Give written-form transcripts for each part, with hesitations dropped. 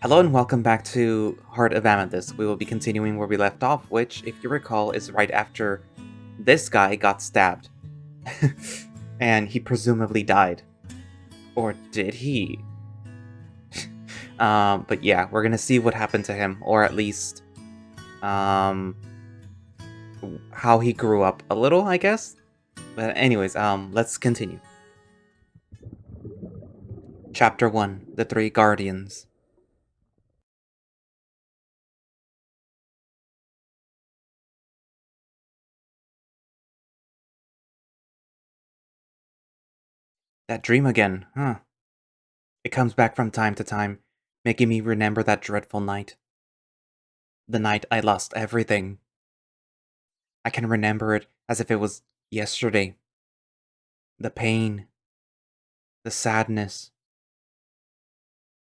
Hello and welcome back to Heart of Amethyst. We will be continuing where we left off, which, if you recall, is right after this guy got stabbed. And he presumably died. Or did he? But yeah, we're gonna see what happened to him, or at least, how he grew up a little, I guess? But anyways, let's continue. Chapter 1, The Three Guardians. That dream again, huh? It comes back from time to time, making me remember that dreadful night. The night I lost everything. I can remember it as if it was yesterday. The pain, the sadness,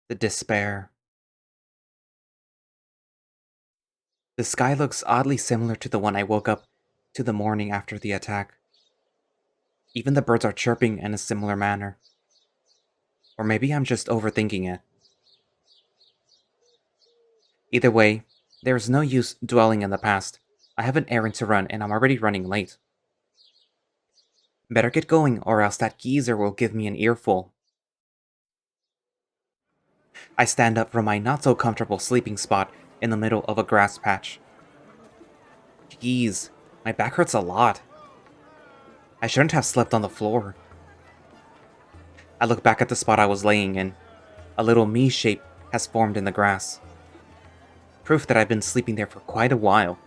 the despair. The sky looks oddly similar to the one I woke up to the morning after the attack. Even the birds are chirping in a similar manner. Or maybe I'm just overthinking it. Either way, there is no use dwelling in the past. I have an errand to run and I'm already running late. Better get going or else that geezer will give me an earful. I stand up from my not-so-comfortable sleeping spot in the middle of a grass patch. Jeez, my back hurts a lot. I shouldn't have slept on the floor. I look back at the spot I was laying in. A little me shape has formed in the grass. Proof that I've been sleeping there for quite a while.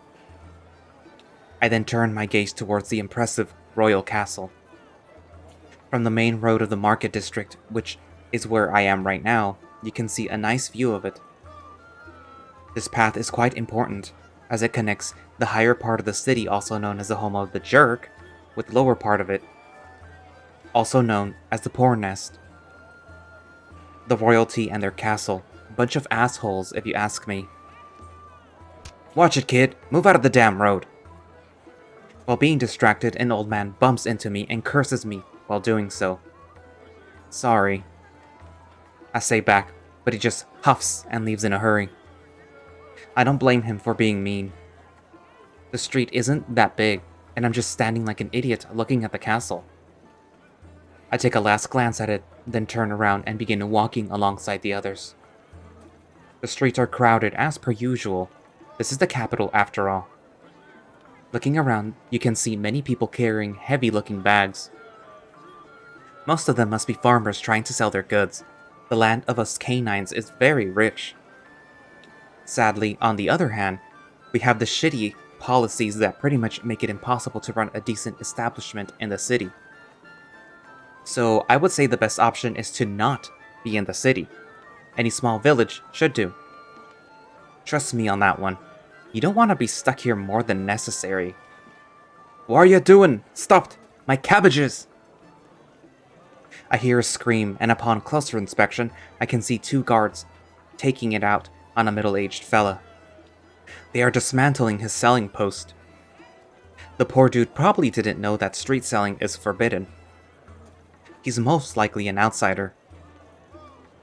I then turn my gaze towards the impressive royal castle. From the main road of the market district, which is where I am right now, you can see a nice view of it. This path is quite important, as it connects the higher part of the city, also known as the home of the jerk, with the lower part of it, also known as the poor nest. The royalty and their castle, bunch of assholes if you ask me. Watch it, kid, move out of the damn road. While being distracted, an old man bumps into me and curses me while doing so. Sorry, I say back, but he just huffs and leaves in a hurry. I don't blame him for being mean. The street isn't that big, and I'm just standing like an idiot looking at the castle. I take a last glance at it, then turn around and begin walking alongside the others. The streets are crowded as per usual. This is the capital after all. Looking around, you can see many people carrying heavy-looking bags. Most of them must be farmers trying to sell their goods. The land of us canines is very rich. Sadly, on the other hand, we have the shitty policies that pretty much make it impossible to run a decent establishment in the city. So I would say the best option is to not be in the city. Any small village should do. Trust me on that one. You don't want to be stuck here more than necessary. What are you doing? Stopped! My cabbages! I hear a scream, and upon closer inspection, I can see two guards taking it out on a middle-aged fella. They are dismantling his selling post. The poor dude probably didn't know that street selling is forbidden. He's most likely an outsider.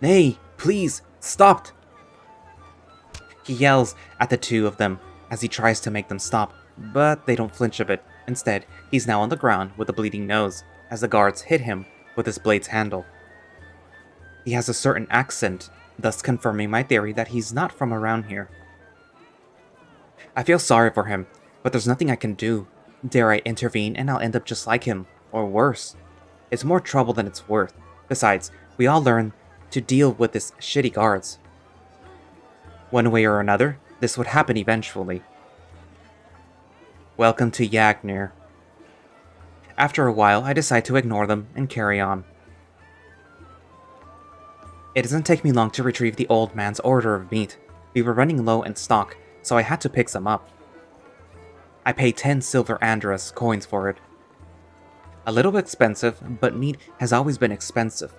Nay, please, stop! He yells at the two of them as he tries to make them stop, but they don't flinch a bit. Instead, he's now on the ground with a bleeding nose as the guards hit him with his blade's handle. He has a certain accent, thus confirming my theory that he's not from around here. I feel sorry for him, but there's nothing I can do. Dare I intervene and I'll end up just like him, or worse. It's more trouble than it's worth. Besides, we all learn to deal with this shitty guards. One way or another, this would happen eventually. Welcome to Yagnir. After a while, I decide to ignore them and carry on. It doesn't take me long to retrieve the old man's order of meat. We were running low in stock, so I had to pick some up. I paid 10 silver Andras coins for it. A little expensive, but meat has always been expensive.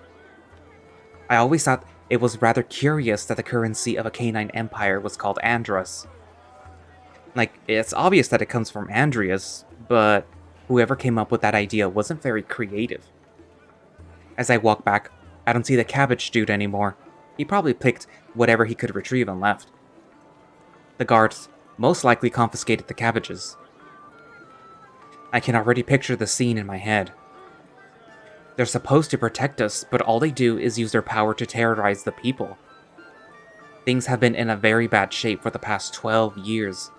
I always thought it was rather curious that the currency of a canine empire was called Andras. Like, it's obvious that it comes from Andreas, but whoever came up with that idea wasn't very creative. As I walk back, I don't see the cabbage dude anymore, He probably picked whatever he could retrieve and left. The guards most likely confiscated the cabbages. I can already picture the scene in my head. They're supposed to protect us, but all they do is use their power to terrorize the people. Things have been in a very bad shape for the past 12 years.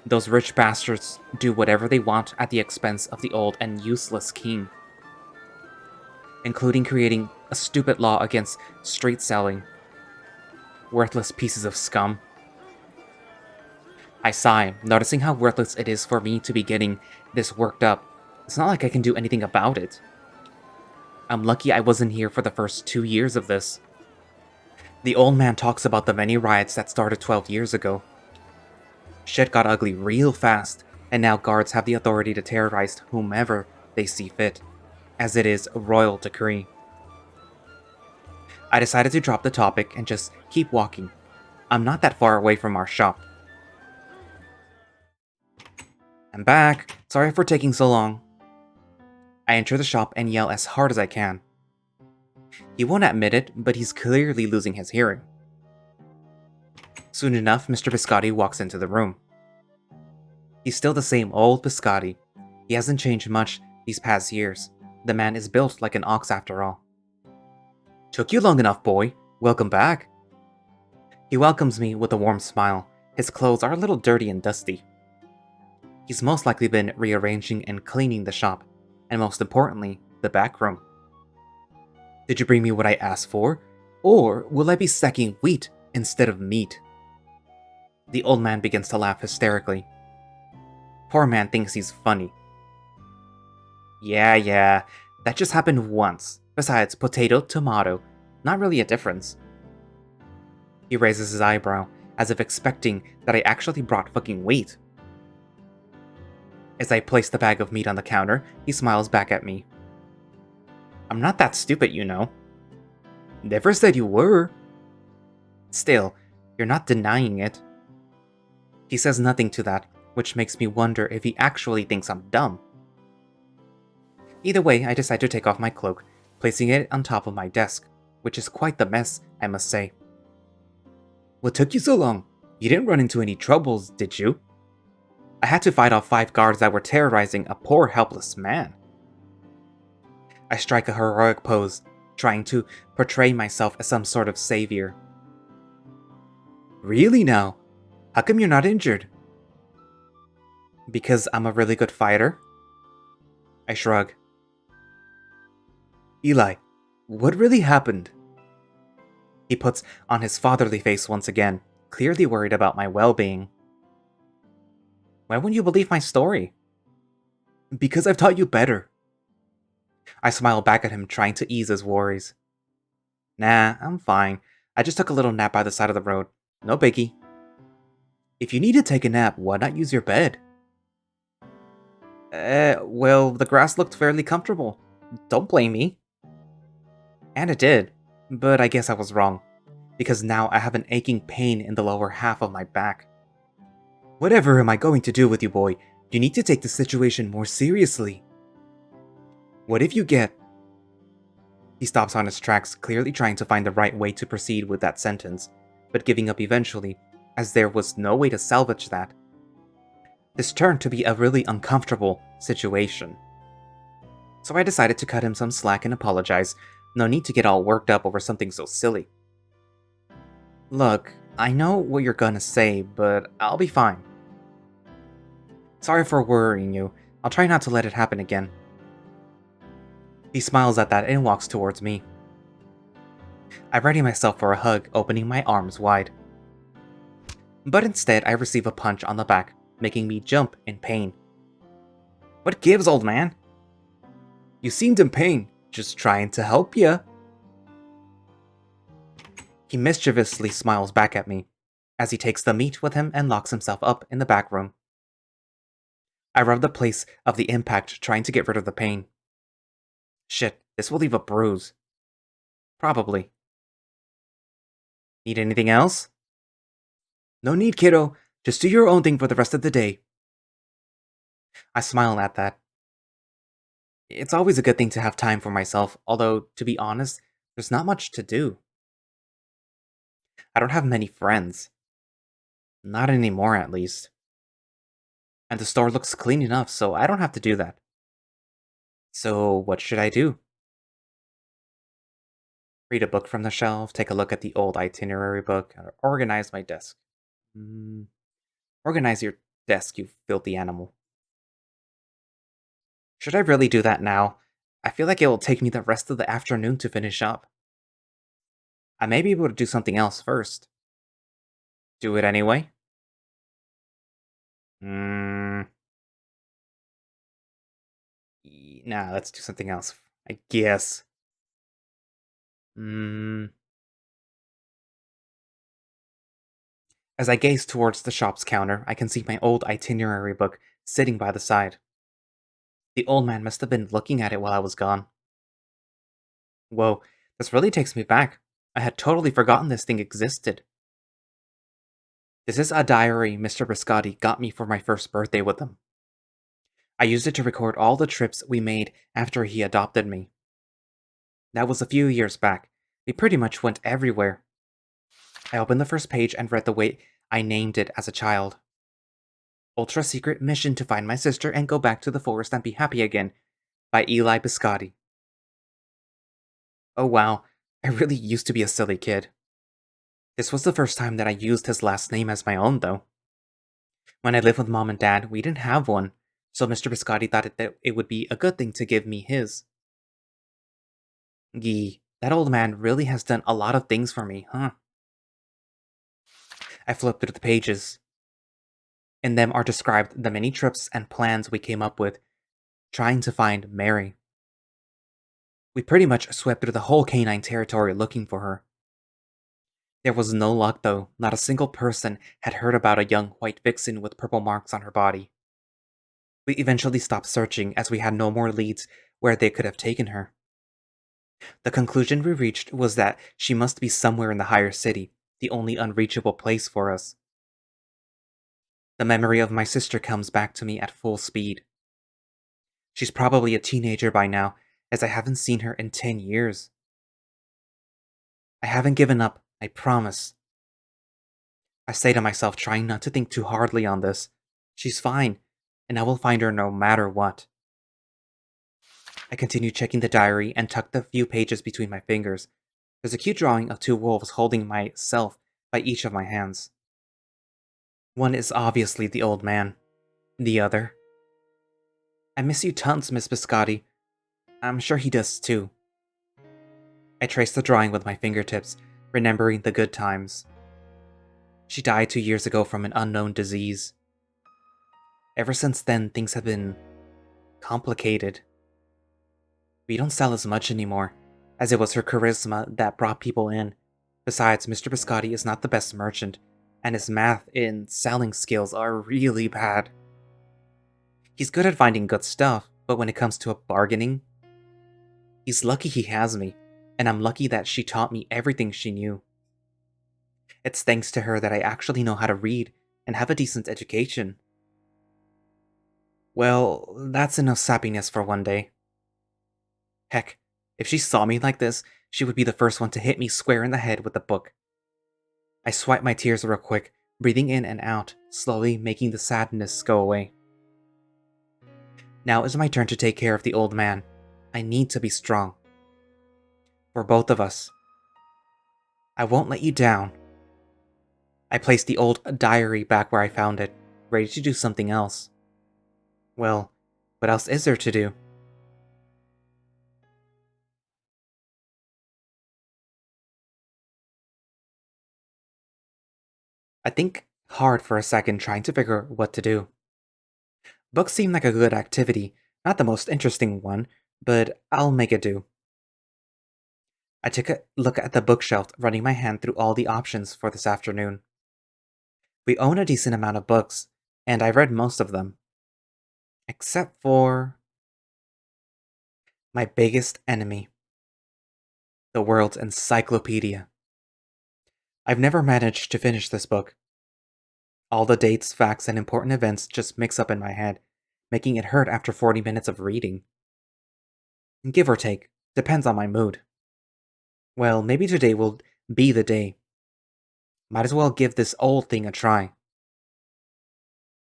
Those rich bastards do whatever they want at the expense of the old and useless king, including creating a stupid law against street selling. Worthless pieces of scum. I sigh, noticing how worthless it is for me to be getting this worked up. It's not like I can do anything about it. I'm lucky I wasn't here for the first 2 years of this. The old man talks about the many riots that started 12 years ago. Shit got ugly real fast, and now guards have the authority to terrorize whomever they see fit, as it is a royal decree. I decided to drop the topic and just keep walking. I'm not that far away from our shop. I'm back. Sorry for taking so long. I enter the shop and yell as hard as I can. He won't admit it, but he's clearly losing his hearing. Soon enough, Mr. Biscotti walks into the room. He's still the same old Biscotti. He hasn't changed much these past years. The man is built like an ox after all. Took you long enough, boy. Welcome back. He welcomes me with a warm smile. His clothes are a little dirty and dusty. He's most likely been rearranging and cleaning the shop, and most importantly, the back room. Did you bring me what I asked for? Or will I be sacking wheat instead of meat? The old man begins to laugh hysterically. Poor man thinks he's funny. Yeah, that just happened once. Besides, potato, tomato, not really a difference. He raises his eyebrow, as if expecting that I actually brought fucking wheat. As I place the bag of meat on the counter, he smiles back at me. I'm not that stupid, you know. Never said you were. Still, you're not denying it. He says nothing to that, which makes me wonder if he actually thinks I'm dumb. Either way, I decide to take off my cloak, placing it on top of my desk, which is quite the mess, I must say. What took you so long? You didn't run into any troubles, did you? I had to fight off 5 guards that were terrorizing a poor helpless man. I strike a heroic pose, trying to portray myself as some sort of savior. Really now? How come you're not injured? Because I'm a really good fighter? I shrug. Eli, what really happened? He puts on his fatherly face once again, clearly worried about my well-being. Why wouldn't you believe my story? Because I've taught you better. I smile back at him, trying to ease his worries. Nah, I'm fine. I just took a little nap by the side of the road. No biggie. If you need to take a nap, why not use your bed? Well, the grass looked fairly comfortable. Don't blame me. And it did, but I guess I was wrong, because now I have an aching pain in the lower half of my back. Whatever am I going to do with you, boy? You need to take the situation more seriously. What if you get... He stops on his tracks, clearly trying to find the right way to proceed with that sentence, but giving up eventually, as there was no way to salvage that. This turned to be a really uncomfortable situation. So I decided to cut him some slack and apologize. No need to get all worked up over something so silly. Look, I know what you're gonna say, but I'll be fine. Sorry for worrying you. I'll try not to let it happen again. He smiles at that and walks towards me. I ready myself for a hug, opening my arms wide. But instead, I receive a punch on the back, making me jump in pain. What gives, old man? You seemed in pain. Just trying to help ya. He mischievously smiles back at me, as he takes the meat with him and locks himself up in the back room. I rub the place of the impact, trying to get rid of the pain. Shit, this will leave a bruise. Probably. Need anything else? No need, kiddo. Just do your own thing for the rest of the day. I smile at that. It's always a good thing to have time for myself, although, to be honest, there's not much to do. I don't have many friends. Not anymore, at least. And the store looks clean enough, so I don't have to do that. So, what should I do? Read a book from the shelf, take a look at the old itinerary book, or organize my desk. Mm, organize your desk, you filthy animal. Should I really do that now? I feel like it will take me the rest of the afternoon to finish up. I may be able to do something else first. Do it anyway? Mm, nah, let's do something else. I guess. Mm. As I gaze towards the shop's counter, I can see my old itinerary book sitting by the side. The old man must have been looking at it while I was gone. Whoa, this really takes me back. I had totally forgotten this thing existed. This is a diary Mr. Biscotti got me for my first birthday with him. I used it to record all the trips we made after he adopted me. That was a few years back. We pretty much went everywhere. I opened the first page and read the way I named it as a child. Ultra Secret Mission to find my sister and go back to the forest and be happy again by Ehlly Biscotti. Oh wow, I really used to be a silly kid. This was the first time that I used his last name as my own, though. When I lived with mom and dad, we didn't have one, so Mr. Biscotti thought that it would be a good thing to give me his. Gee, that old man really has done a lot of things for me, huh? I flipped through the pages. In them are described the many trips and plans we came up with, trying to find Mary. We pretty much swept through the whole canine territory looking for her. There was no luck, though. Not a single person had heard about a young white vixen with purple marks on her body. We eventually stopped searching as we had no more leads where they could have taken her. The conclusion we reached was that she must be somewhere in the higher city, the only unreachable place for us. The memory of my sister comes back to me at full speed. She's probably a teenager by now, as I haven't seen her in 10 years. I haven't given up, I promise. I say to myself, trying not to think too hardly on this. She's fine, and I will find her no matter what. I continue checking the diary and tuck the few pages between my fingers. There's a cute drawing of two wolves holding myself by each of my hands. One is obviously the old man. The other. I miss you tons, Miss Biscotti. I'm sure he does too. I trace the drawing with my fingertips, remembering the good times. She died 2 years ago from an unknown disease. Ever since then, things have been complicated. We don't sell as much anymore, as it was her charisma that brought people in. Besides, Mr. Biscotti is not the best merchant, and his math and selling skills are really bad. He's good at finding good stuff, but when it comes to bargaining, he's lucky he has me, and I'm lucky that she taught me everything she knew. It's thanks to her that I actually know how to read and have a decent education. Well, that's enough sappiness for one day. Heck, if she saw me like this, she would be the first one to hit me square in the head with the book. I swipe my tears real quick, breathing in and out, slowly making the sadness go away. Now is my turn to take care of the old man. I need to be strong. For both of us. I won't let you down. I place the old diary back where I found it, ready to do something else. Well, what else is there to do? I think hard for a second trying to figure what to do. Books seem like a good activity, not the most interesting one, but I'll make it do. I took a look at the bookshelf, running my hand through all the options for this afternoon. We own a decent amount of books, and I read most of them. Except for my biggest enemy, the world's encyclopedia. I've never managed to finish this book. All the dates, facts, and important events just mix up in my head, making it hurt after 40 minutes of reading. Give or take, depends on my mood. Well, maybe today will be the day. Might as well give this old thing a try.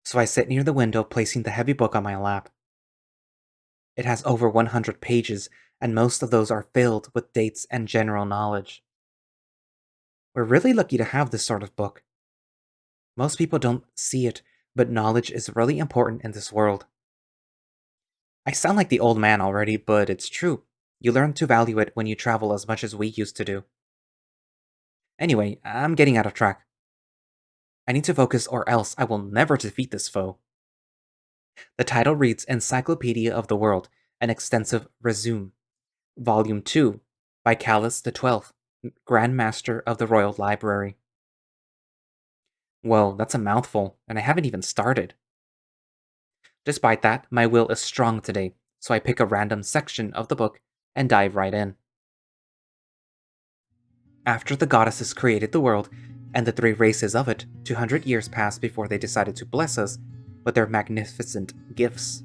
So I sit near the window, placing the heavy book on my lap. It has over 100 pages, and most of those are filled with dates and general knowledge. We're really lucky to have this sort of book. Most people don't see it, but knowledge is really important in this world. I sound like the old man already, but it's true. You learn to value it when you travel as much as we used to do. Anyway, I'm getting out of track. I need to focus or else I will never defeat this foe. The title reads Encyclopedia of the World, an extensive resume. Volume 2, by Callus XII, Grand Master of the Royal Library. Whoa, that's a mouthful, and I haven't even started. Despite that, my will is strong today, so I pick a random section of the book and dive right in. After the goddesses created the world, and the three races of it, 200 years passed before they decided to bless us with their magnificent gifts,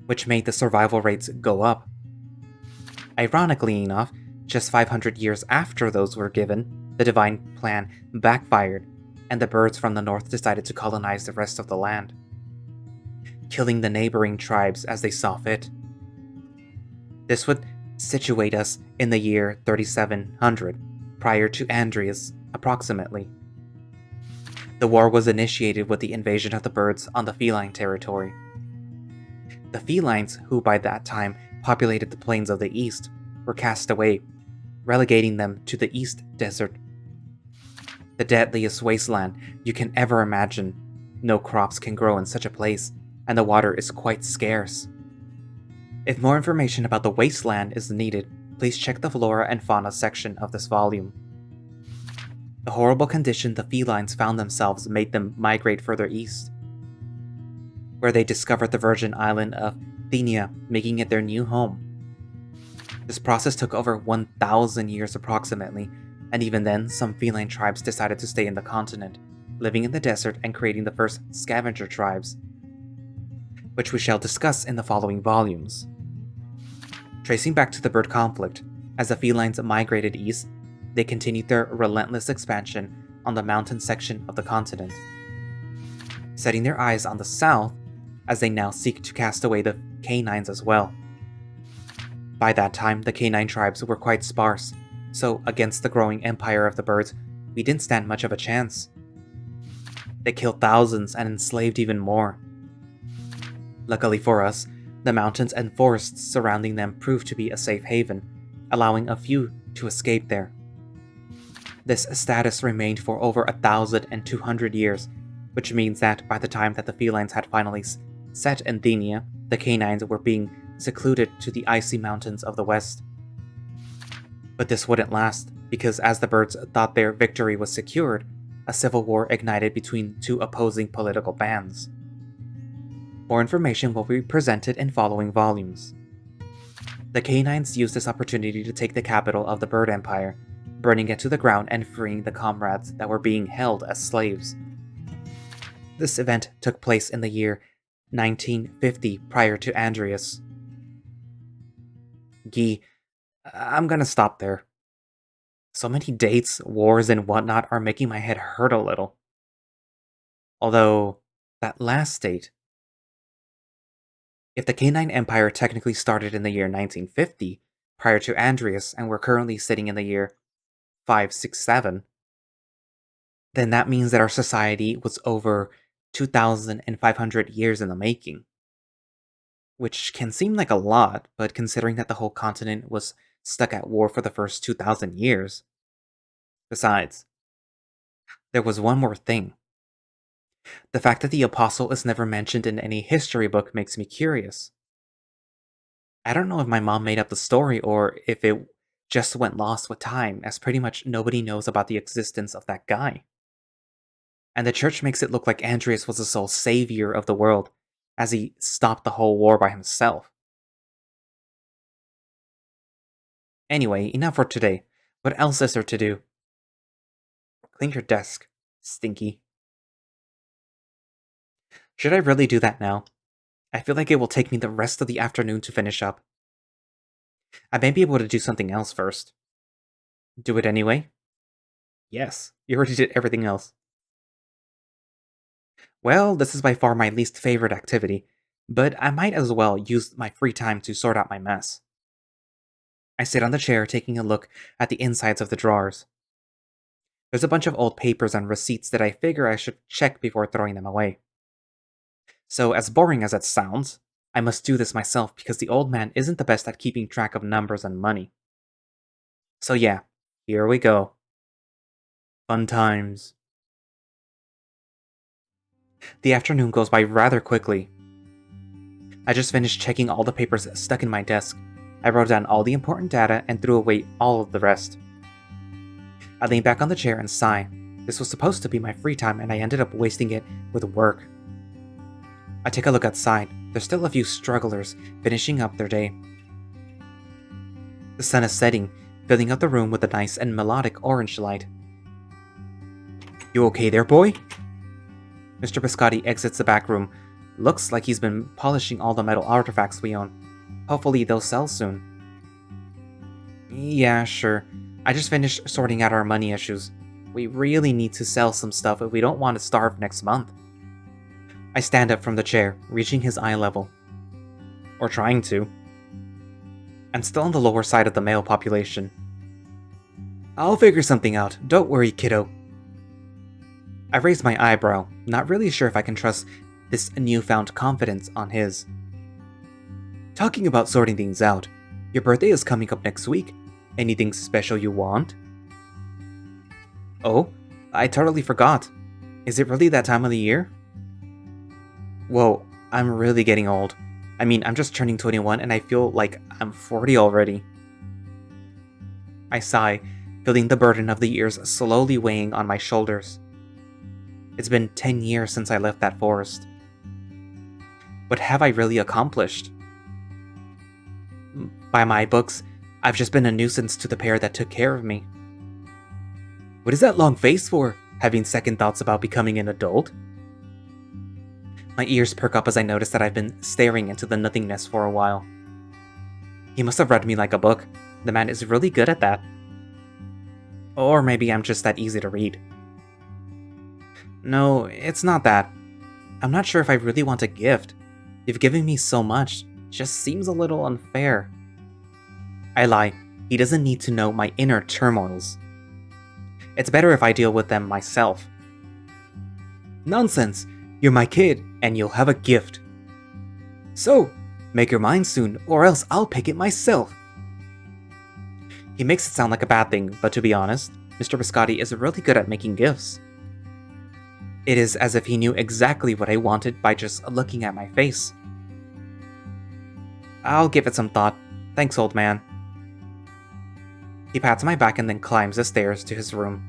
which made the survival rates go up. Ironically enough, just 500 years after those were given, the divine plan backfired, and the birds from the north decided to colonize the rest of the land, killing the neighboring tribes as they saw fit. This would situate us in the year 3700, prior to Andreas, approximately. The war was initiated with the invasion of the birds on the feline territory. The felines, who by that time populated the plains of the east, were cast away, relegating them to the East Desert, the deadliest wasteland you can ever imagine. No crops can grow in such a place, and the water is quite scarce. If more information about the wasteland is needed, please check the flora and fauna section of this volume. The horrible condition the felines found themselves made them migrate further east, where they discovered the virgin island of Thenia, making it their new home. This process took over 1,000 years approximately, and even then, some feline tribes decided to stay in the continent, living in the desert and creating the first scavenger tribes, which we shall discuss in the following volumes. Tracing back to the bird conflict, as the felines migrated east, they continued their relentless expansion on the mountain section of the continent, setting their eyes on the south as they now seek to cast away the canines as well. By that time, the canine tribes were quite sparse, so against the growing empire of the birds, we didn't stand much of a chance. They killed thousands and enslaved even more. Luckily for us, the mountains and forests surrounding them proved to be a safe haven, allowing a few to escape there. This status remained for over 1,200 years, which means that by the time that the felines had finally set in Thenia, the canines were being secluded to the icy mountains of the west. But this wouldn't last, because as the birds thought their victory was secured, a civil war ignited between two opposing political bands. More information will be presented in following volumes. The canines used this opportunity to take the capital of the Bird Empire, burning it to the ground and freeing the comrades that were being held as slaves. This event took place in the year 1950 prior to Andreas. Gee, I'm gonna stop there. So many dates, wars, and whatnot are making my head hurt a little. Although, that last date, if the Canine Empire technically started in the year 1950, prior to Andreas, and we're currently sitting in the year 567, then that means that our society was over 2,500 years in the making. Which can seem like a lot, but considering that the whole continent was stuck at war for the first 2,000 years. Besides, there was one more thing. The fact that the Apostle is never mentioned in any history book makes me curious. I don't know if my mom made up the story or if it just went lost with time, as pretty much nobody knows about the existence of that guy. And the church makes it look like Andreas was the sole savior of the world, as he stopped the whole war by himself. Anyway, enough for today. What else is there to do? Clean your desk, Stinky. Should I really do that now? I feel like it will take me the rest of the afternoon to finish up. I may be able to do something else first. Do it anyway? Yes, you already did everything else. Well, this is by far my least favorite activity, but I might as well use my free time to sort out my mess. I sit on the chair taking a look at the insides of the drawers. There's a bunch of old papers and receipts that I figure I should check before throwing them away. So, as boring as it sounds, I must do this myself because the old man isn't the best at keeping track of numbers and money. So, yeah, here we go. Fun times. The afternoon goes by rather quickly. I just finished checking all the papers stuck in my desk. I wrote down all the important data and threw away all of the rest. I lean back on the chair and sigh. This was supposed to be my free time and I ended up wasting it with work. I take a look outside. There's still a few strugglers finishing up their day. The sun is setting, filling up the room with a nice and melodic orange light. You okay there, boy? Mr. Biscotti exits the back room. Looks like he's been polishing all the metal artifacts we own. Hopefully they'll sell soon. Yeah, sure. I just finished sorting out our money issues. We really need to sell some stuff if we don't want to starve next month. I stand up from the chair, reaching his eye level. Or trying to. I'm still on the lower side of the male population. I'll figure something out, don't worry, kiddo. I raise my eyebrow, not really sure if I can trust this newfound confidence on his. Talking about sorting things out, your birthday is coming up next week. Anything special you want? Oh, I totally forgot. Is it really that time of the year? Whoa, I'm really getting old. I mean, I'm just turning 21 and I feel like I'm 40 already. I sigh, feeling the burden of the years slowly weighing on my shoulders. It's been 10 years since I left that forest. What have I really accomplished? By my books, I've just been a nuisance to the pair that took care of me. What is that long face for? Having second thoughts about becoming an adult? My ears perk up as I notice that I've been staring into the nothingness for a while. He must have read me like a book. The man is really good at that. Or maybe I'm just that easy to read. No, it's not that. I'm not sure if I really want a gift. You've given me so much. It just seems a little unfair. I lie. He doesn't need to know my inner turmoils. It's better if I deal with them myself. Nonsense! You're my kid, and you'll have a gift. So, make your mind soon, or else I'll pick it myself. He makes it sound like a bad thing, but to be honest, Mr. Biscotti is really good at making gifts. It is as if he knew exactly what I wanted by just looking at my face. I'll give it some thought. Thanks, old man. He pats my back and then climbs the stairs to his room.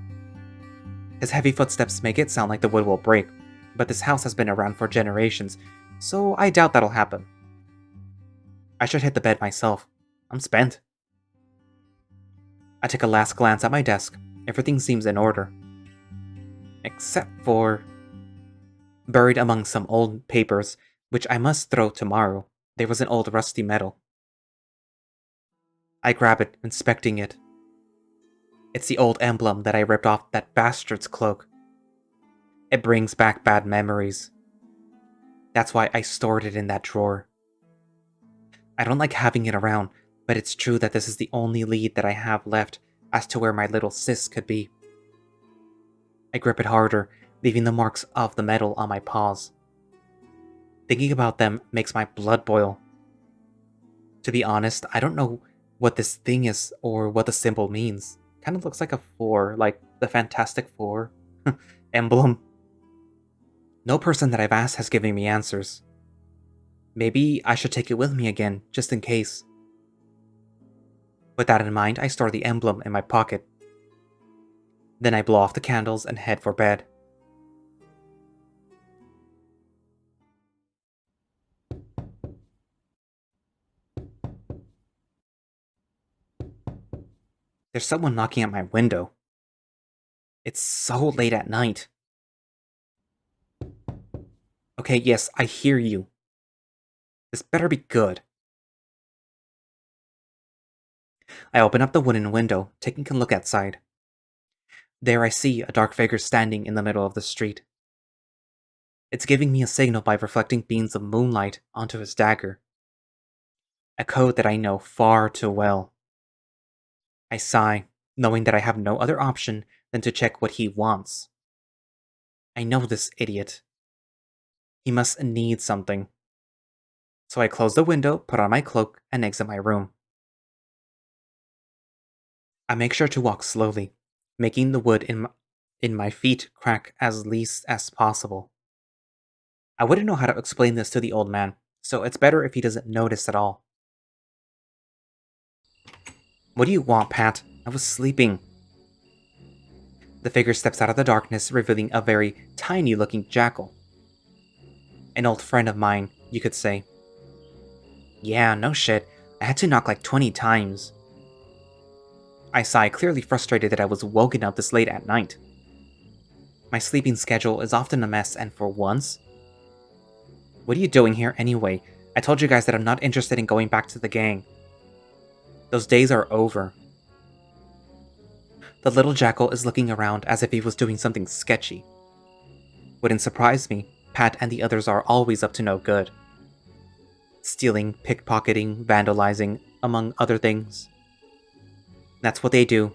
His heavy footsteps make it sound like the wood will break, but this house has been around for generations, so I doubt that'll happen. I should hit the bed myself. I'm spent. I take a last glance at my desk. Everything seems in order. Except for... Buried among some old papers, which I must throw tomorrow, there was an old rusty medal. I grab it, inspecting it. It's the old emblem that I ripped off that bastard's cloak. It brings back bad memories. That's why I stored it in that drawer. I don't like having it around, but it's true that this is the only lead that I have left as to where my little sis could be. I grip it harder, leaving the marks of the metal on my paws. Thinking about them makes my blood boil. To be honest, I don't know what this thing is or what the symbol means. Kind of looks like a 4, like the Fantastic Four emblem. No person that I've asked has given me answers. Maybe I should take it with me again, just in case. With that in mind, I store the emblem in my pocket. Then I blow off the candles and head for bed. There's someone knocking at my window. It's so late at night. Okay, yes, I hear you. This better be good. I open up the wooden window, taking a look outside. There I see a dark figure standing in the middle of the street. It's giving me a signal by reflecting beams of moonlight onto his dagger. A code that I know far too well. I sigh, knowing that I have no other option than to check what he wants. I know this idiot. He must need something. So I close the window, put on my cloak, and exit my room. I make sure to walk slowly, making the wood in my feet crack as least as possible. I wouldn't know how to explain this to the old man, so it's better if he doesn't notice at all. What do you want, Pat? I was sleeping. The figure steps out of the darkness, revealing a very tiny-looking jackal. An old friend of mine, you could say. Yeah, no shit. I had to knock like 20 times. I sigh, clearly frustrated that I was woken up this late at night. My sleeping schedule is often a mess, and for once... What are you doing here anyway? I told you guys that I'm not interested in going back to the gang. Those days are over. The little jackal is looking around as if he was doing something sketchy. Wouldn't surprise me, Pat and the others are always up to no good. Stealing, pickpocketing, vandalizing, among other things. That's what they do.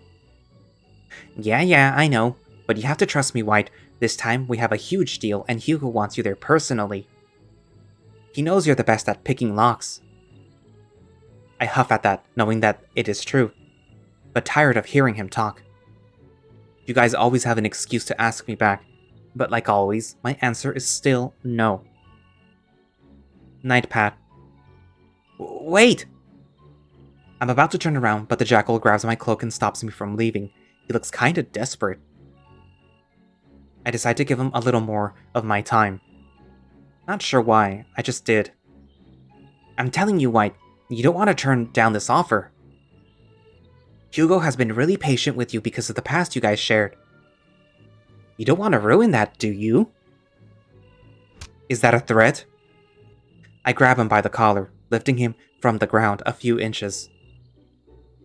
Yeah, I know, but you have to trust me, White. This time we have a huge deal and Hugo wants you there personally. He knows you're the best at picking locks. I huff at that, knowing that it is true, but tired of hearing him talk. You guys always have an excuse to ask me back, but like always, my answer is still no. Night, Pat. Wait! I'm about to turn around, but the jackal grabs my cloak and stops me from leaving. He looks kinda desperate. I decide to give him a little more of my time. Not sure why, I just did. I'm telling you, White, you don't want to turn down this offer. Hugo has been really patient with you because of the past you guys shared. You don't want to ruin that, do you? Is that a threat? I grab him by the collar, lifting him from the ground a few inches.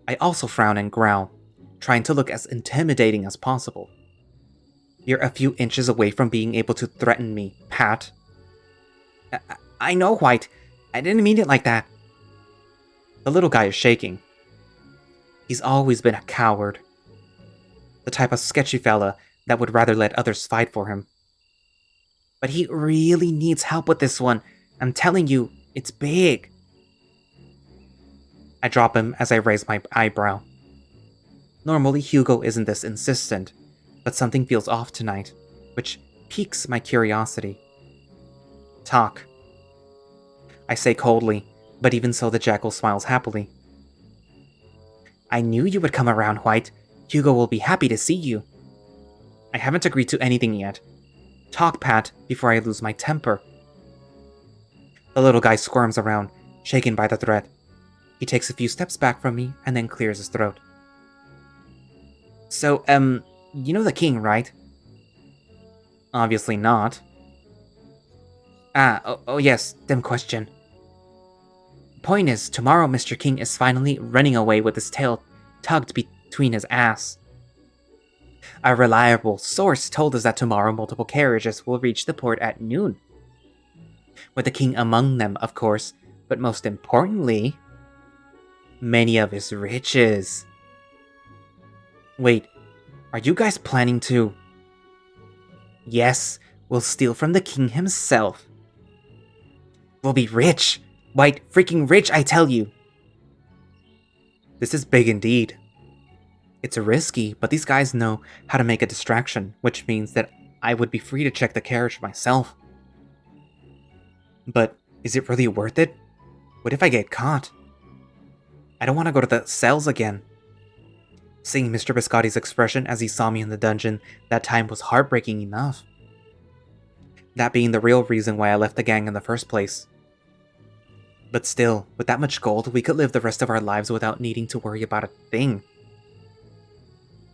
I also frown and growl, trying to look as intimidating as possible. You're a few inches away from being able to threaten me, Pat. I know, White. I didn't mean it like that. The little guy is shaking. He's always been a coward. The type of sketchy fella that would rather let others fight for him. But he really needs help with this one. I'm telling you, it's big. I drop him as I raise my eyebrow. Normally, Hugo isn't this insistent, but something feels off tonight, which piques my curiosity. Talk. I say coldly, but even so the jackal smiles happily. I knew you would come around, White. Hugo will be happy to see you. I haven't agreed to anything yet. Talk, Pat, before I lose my temper. The little guy squirms around, shaken by the threat. He takes a few steps back from me and then clears his throat. So, you know the king, right? Obviously not. Oh yes, dumb question. Point is, tomorrow Mr. King is finally running away with his tail tugged between his ass. A reliable source told us that tomorrow multiple carriages will reach the port at noon. With the king among them, of course, but most importantly, many of his riches. Wait, are you guys planning to... Yes, we'll steal from the king himself. We'll be rich! White, freaking rich, I tell you! This is big indeed. It's risky, but these guys know how to make a distraction, which means that I would be free to check the carriage myself. But is it really worth it? What if I get caught? I don't want to go to the cells again. Seeing Mr. Biscotti's expression as he saw me in the dungeon that time was heartbreaking enough. That being the real reason why I left the gang in the first place. But still, with that much gold, we could live the rest of our lives without needing to worry about a thing.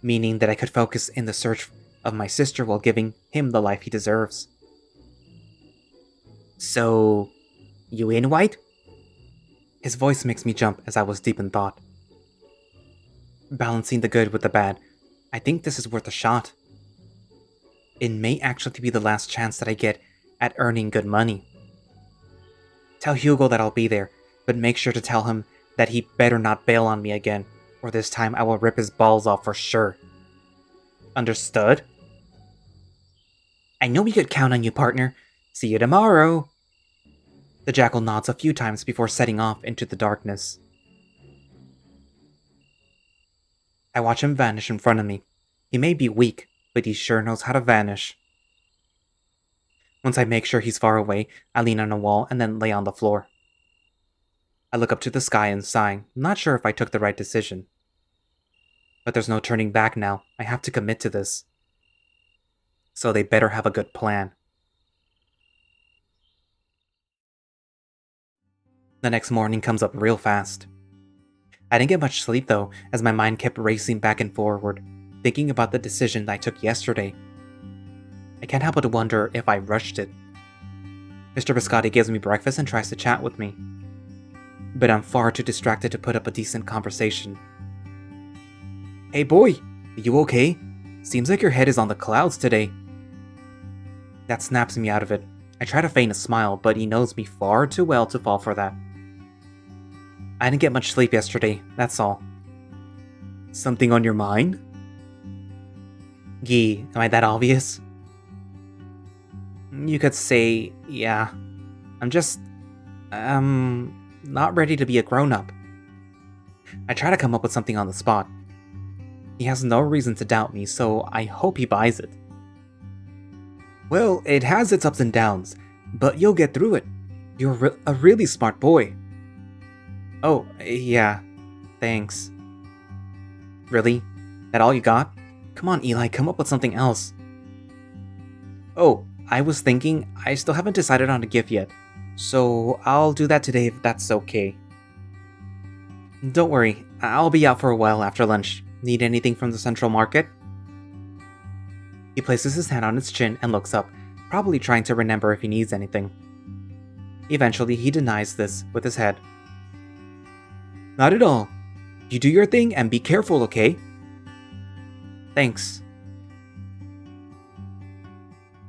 Meaning that I could focus in the search of my sister while giving him the life he deserves. So, you in, White? His voice makes me jump as I was deep in thought. Balancing the good with the bad, I think this is worth a shot. It may actually be the last chance that I get at earning good money. Tell Hugo that I'll be there, but make sure to tell him that he better not bail on me again, or this time I will rip his balls off for sure. Understood? I know we could count on you, partner. See you tomorrow. The jackal nods a few times before setting off into the darkness. I watch him vanish in front of me. He may be weak, but he sure knows how to vanish. Once I make sure he's far away, I lean on a wall and then lay on the floor. I look up to the sky and sigh, not sure if I took the right decision. But there's no turning back now. I have to commit to this. So they better have a good plan. The next morning comes up real fast. I didn't get much sleep though, as my mind kept racing back and forward, thinking about the decision I took yesterday. I can't help but wonder if I rushed it. Mr. Biscotti gives me breakfast and tries to chat with me. But I'm far too distracted to put up a decent conversation. Hey boy, you okay? Seems like your head is on the clouds today. That snaps me out of it. I try to feign a smile, but he knows me far too well to fall for that. I didn't get much sleep yesterday, that's all. Something on your mind? Gee, am I that obvious? You could say, yeah. I'm just, not ready to be a grown-up. I try to come up with something on the spot. He has no reason to doubt me, so I hope he buys it. Well, it has its ups and downs, but you'll get through it. You're a really smart boy. Oh, yeah. Thanks. Really? That all you got? Come on, Eli, come up with something else. Oh, I was thinking I still haven't decided on a gift yet, so I'll do that today if that's okay. Don't worry, I'll be out for a while after lunch. Need anything from the Central Market? He places his hand on his chin and looks up, probably trying to remember if he needs anything. Eventually, he denies this with his head. Not at all. You do your thing and be careful, okay? Thanks.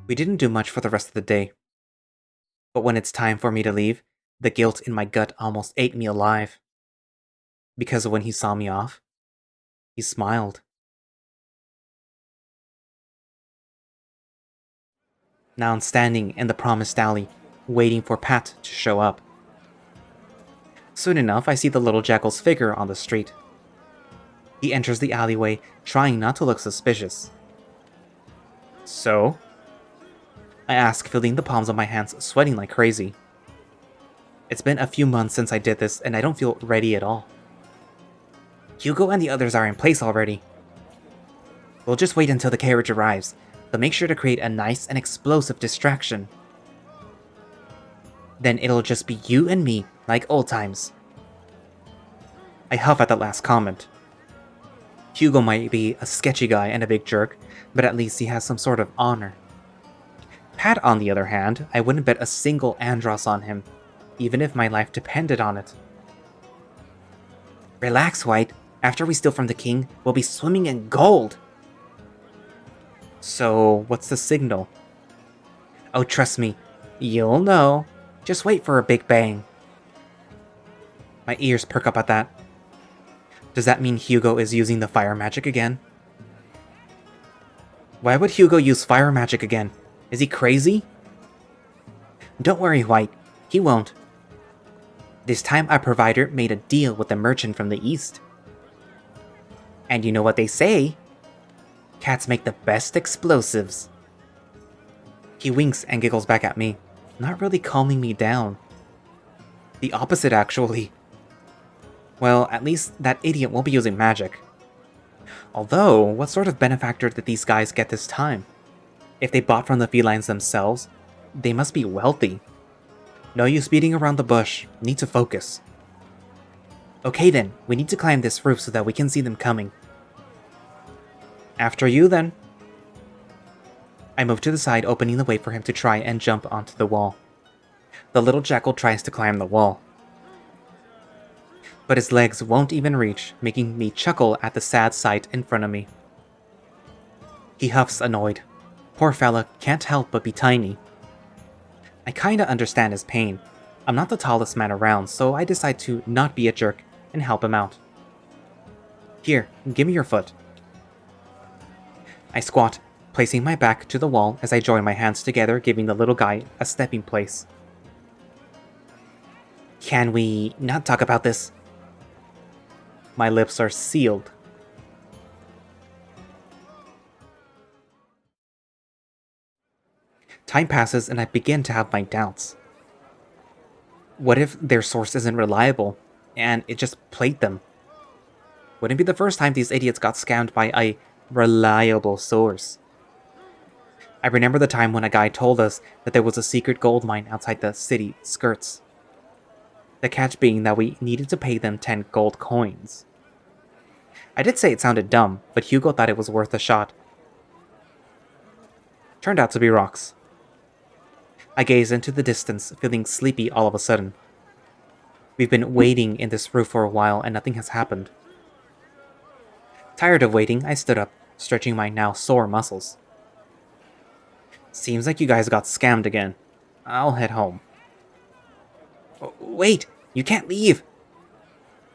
We didn't do much for the rest of the day. But when it's time for me to leave, the guilt in my gut almost ate me alive. Because when he saw me off, he smiled. Now I'm standing in the promised alley, waiting for Pat to show up. Soon enough, I see the little jackal's figure on the street. He enters the alleyway, trying not to look suspicious. So? I ask, feeling the palms of my hands sweating like crazy. It's been a few months since I did this, and I don't feel ready at all. Hugo and the others are in place already. We'll just wait until the carriage arrives, but make sure to create a nice and explosive distraction. Then it'll just be you and me, like old times. I huff at the last comment. Hugo might be a sketchy guy and a big jerk, but at least he has some sort of honor. Pat, on the other hand, I wouldn't bet a single Andros on him, even if my life depended on it. Relax, White. After we steal from the king, we'll be swimming in gold! So, what's the signal? Oh, trust me, you'll know. Just wait for a big bang. My ears perk up at that. Does that mean Hugo is using the fire magic again? Why would Hugo use fire magic again? Is he crazy? Don't worry, White. He won't. This time our provider made a deal with a merchant from the east. And you know what they say? Cats make the best explosives. He winks and giggles back at me, not really calming me down. The opposite, actually. Well, at least that idiot won't be using magic. Although, what sort of benefactor did these guys get this time? If they bought from the felines themselves, they must be wealthy. No use beating around the bush, need to focus. Okay then, we need to climb this roof so that we can see them coming. After you then. I move to the side, opening the way for him to try and jump onto the wall. The little jackal tries to climb the wall, but his legs won't even reach, making me chuckle at the sad sight in front of me. He huffs, annoyed. Poor fella can't help but be tiny. I kinda understand his pain. I'm not the tallest man around, so I decide to not be a jerk and help him out. Here, give me your foot. I squat, placing my back to the wall as I join my hands together, giving the little guy a stepping place. Can we not talk about this? My lips are sealed. Time passes and I begin to have my doubts. What if their source isn't reliable, and it just played them? Wouldn't be the first time these idiots got scammed by a reliable source. I remember the time when a guy told us that there was a secret gold mine outside the city skirts. The catch being that we needed to pay them 10 gold coins. I did say it sounded dumb, but Hugo thought it was worth a shot. Turned out to be rocks. I gaze into the distance, feeling sleepy all of a sudden. We've been waiting in this roof for a while and nothing has happened. Tired of waiting, I stood up, stretching my now sore muscles. Seems like you guys got scammed again. I'll head home. Wait! You can't leave!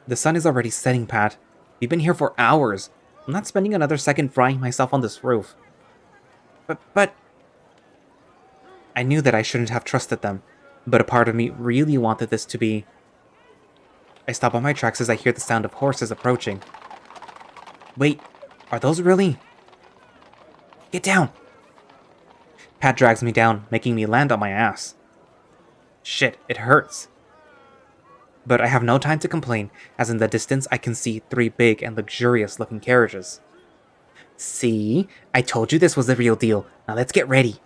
The sun is already setting, Pat. We've been here for hours. I'm not spending another second frying myself on this roof. But... I knew that I shouldn't have trusted them, but a part of me really wanted this to be... I stop on my tracks as I hear the sound of horses approaching. Wait, are those really... Get down! Pat drags me down, making me land on my ass. Shit, it hurts. But I have no time to complain, as in the distance I can see 3 big and luxurious-looking carriages. See? I told you this was the real deal. Now let's get ready.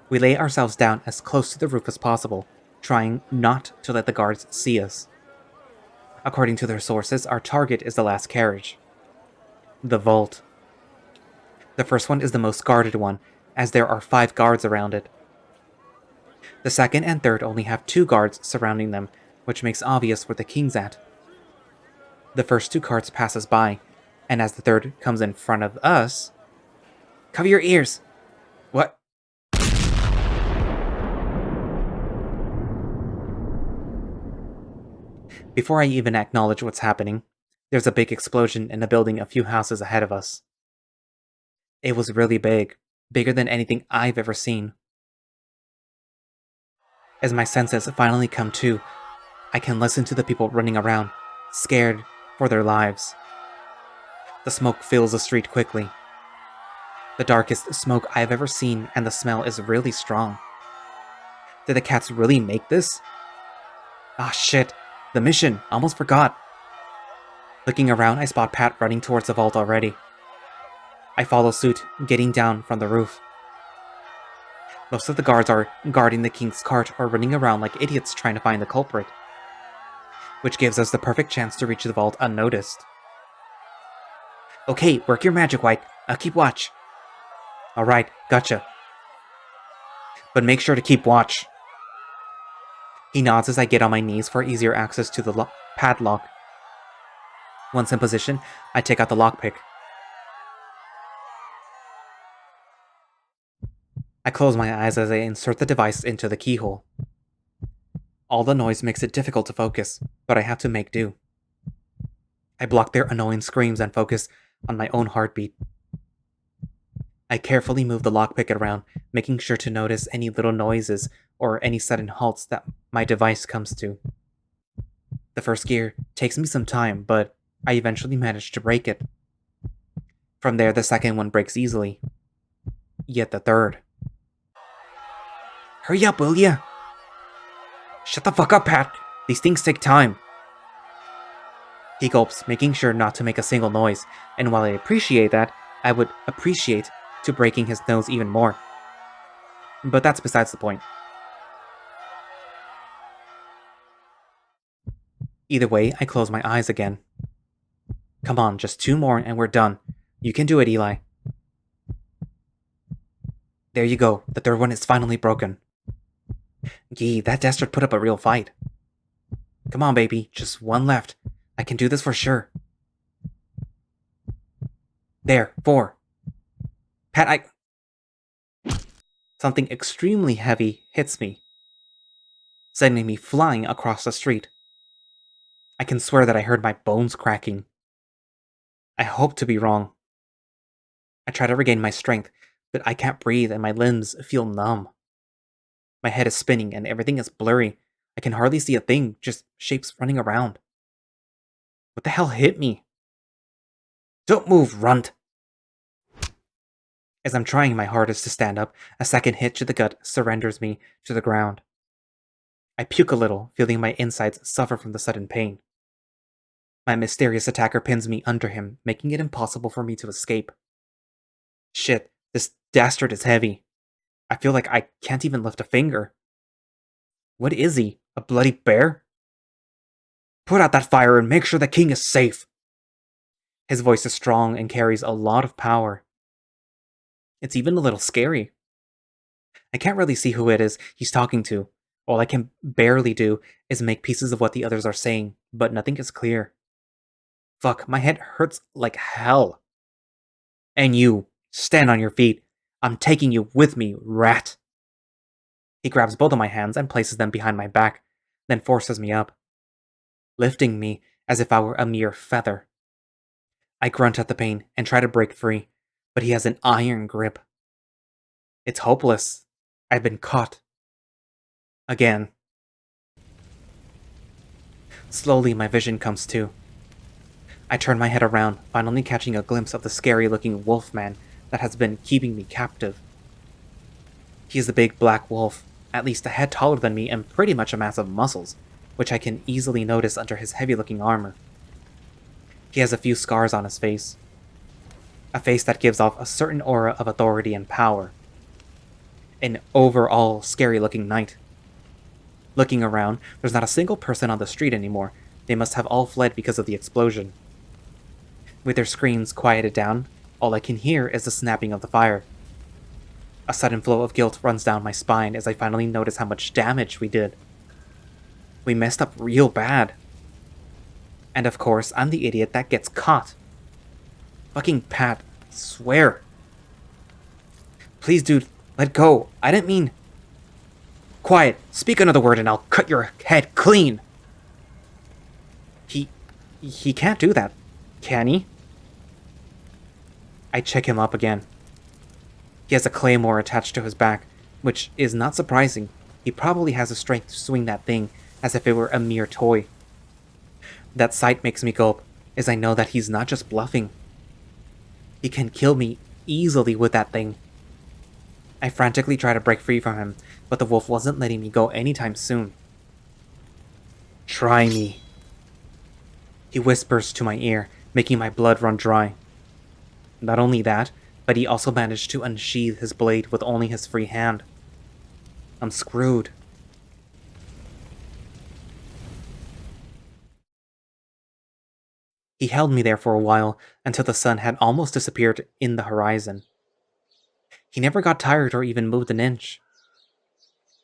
We lay ourselves down as close to the roof as possible, trying not to let the guards see us. According to their sources, our target is the last carriage. The vault. The first one is the most guarded one, as there are 5 guards around it. The second and third only have 2 guards surrounding them, which makes obvious where the king's at. The first 2 carts pass us by, and as the third comes in front of us... Cover your ears! What? Before I even acknowledge what's happening, there's a big explosion in a building a few houses ahead of us. It was really big, bigger than anything I've ever seen. As my senses finally come to, I can listen to the people running around, scared for their lives. The smoke fills the street quickly. The darkest smoke I've ever seen, and the smell is really strong. Did the cats really make this? Ah, shit. The mission! Almost forgot! Looking around, I spot Pat running towards the vault already. I follow suit, getting down from the roof. Most of the guards are guarding the king's cart or running around like idiots trying to find the culprit, which gives us the perfect chance to reach the vault unnoticed. Okay, work your magic, White. I'll keep watch. Alright, gotcha. But make sure to keep watch. He nods as I get on my knees for easier access to the padlock. Once in position, I take out the lockpick. I close my eyes as I insert the device into the keyhole. All the noise makes it difficult to focus, but I have to make do. I block their annoying screams and focus on my own heartbeat. I carefully move the lockpick around, making sure to notice any little noises or any sudden halts that my device comes to. The first gear takes me some time, but I eventually manage to break it. From there, the second one breaks easily. Yet the third. Hurry up, will ya? Shut the fuck up, Pat! These things take time. He gulps, making sure not to make a single noise, and while I appreciate that, I would appreciate to breaking his nose even more. But that's besides the point. Either way, I close my eyes again. Come on, just 2 more and we're done. You can do it, Eli. There you go, the third one is finally broken. Gee, that dastard put up a real fight. Come on, baby, just 1 left. I can do this for sure. There, 4. Pat, Something extremely heavy hits me, sending me flying across the street. I can swear that I heard my bones cracking. I hope to be wrong. I try to regain my strength, but I can't breathe and my limbs feel numb. My head is spinning and everything is blurry. I can hardly see a thing, just shapes running around. What the hell hit me? Don't move, runt! As I'm trying my hardest to stand up, a second hit to the gut surrenders me to the ground. I puke a little, feeling my insides suffer from the sudden pain. My mysterious attacker pins me under him, making it impossible for me to escape. Shit, this dastard is heavy. I feel like I can't even lift a finger. What is he? A bloody bear? Put out that fire and make sure the king is safe. His voice is strong and carries a lot of power. It's even a little scary. I can't really see who it is he's talking to. All I can barely do is make pieces of what the others are saying, but nothing is clear. Fuck, my head hurts like hell. And you, stand on your feet. I'm taking you with me, rat. He grabs both of my hands and places them behind my back, then forces me up, lifting me as if I were a mere feather. I grunt at the pain and try to break free, but he has an iron grip. It's hopeless. I've been caught. Again. Slowly, my vision comes to. I turn my head around, finally catching a glimpse of the scary-looking wolf man that has been keeping me captive. He is a big black wolf, at least a head taller than me and pretty much a mass of muscles, which I can easily notice under his heavy-looking armor. He has a few scars on his face. A face that gives off a certain aura of authority and power. An overall scary-looking knight. Looking around, there's not a single person on the street anymore. They must have all fled because of the explosion. With their screams quieted down, all I can hear is the snapping of the fire. A sudden flow of guilt runs down my spine as I finally notice how much damage we did. We messed up real bad. And of course, I'm the idiot that gets caught. Fucking Pat, I swear. Please, dude, let go. I didn't mean... Quiet, speak another word and I'll cut your head clean. He can't do that, can he? I check him up again. He has a claymore attached to his back, which is not surprising. He probably has the strength to swing that thing as if it were a mere toy. That sight makes me gulp, as I know that he's not just bluffing. He can kill me easily with that thing. I frantically try to break free from him, but the wolf wasn't letting me go anytime soon. Try me. He whispers to my ear, making my blood run dry. Not only that, but he also managed to unsheath his blade with only his free hand. I'm screwed. He held me there for a while, until the sun had almost disappeared in the horizon. He never got tired or even moved an inch.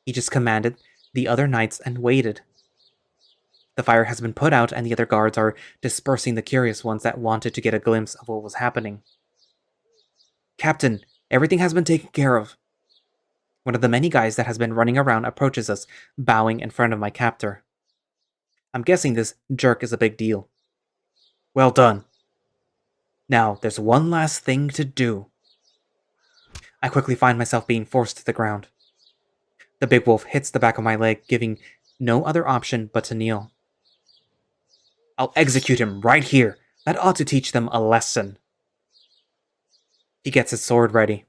He just commanded the other knights and waited. The fire has been put out and the other guards are dispersing the curious ones that wanted to get a glimpse of what was happening. Captain, everything has been taken care of. One of the many guys that has been running around approaches us, bowing in front of my captor. I'm guessing this jerk is a big deal. Well done. Now, there's one last thing to do. I quickly find myself being forced to the ground. The big wolf hits the back of my leg, giving no other option but to kneel. I'll execute him right here. That ought to teach them a lesson. He gets his sword ready.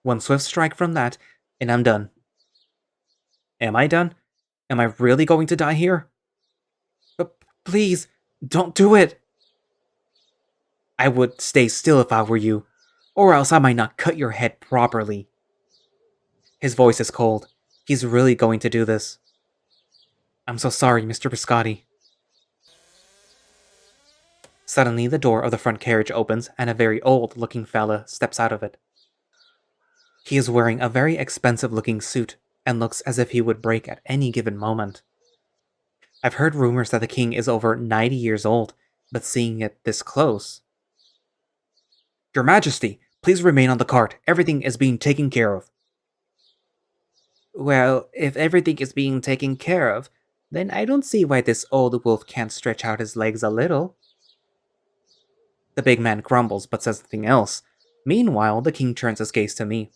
One swift strike from that, and I'm done. Am I done? Am I really going to die here? But please, don't do it! I would stay still if I were you, or else I might not cut your head properly. His voice is cold. He's really going to do this. I'm so sorry, Mr. Biscotti. Suddenly, the door of the front carriage opens, and a very old-looking fella steps out of it. He is wearing a very expensive-looking suit, and looks as if he would break at any given moment. I've heard rumors that the king is over 90 years old, but seeing it this close... Your Majesty, Please remain on the cart. Everything is being taken care of. Well, if everything is being taken care of, then I don't see why this old wolf can't stretch out his legs a little. The big man grumbles but says nothing else. Meanwhile, the king turns his gaze to me.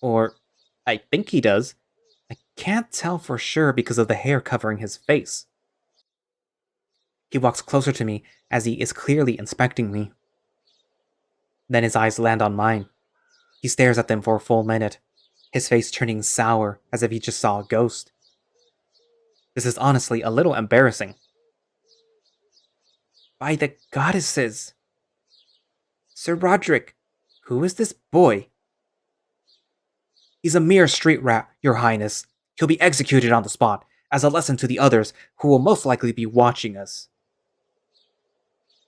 Or, I think he does. I can't tell for sure because of the hair covering his face. He walks closer to me as he is clearly inspecting me. Then his eyes land on mine. He stares at them for a full minute, his face turning sour as if he just saw a ghost. This is honestly a little embarrassing. By the goddesses! Sir Roderick, who is this boy? He's a mere street rat, your highness. He'll be executed on the spot, as a lesson to the others who will most likely be watching us.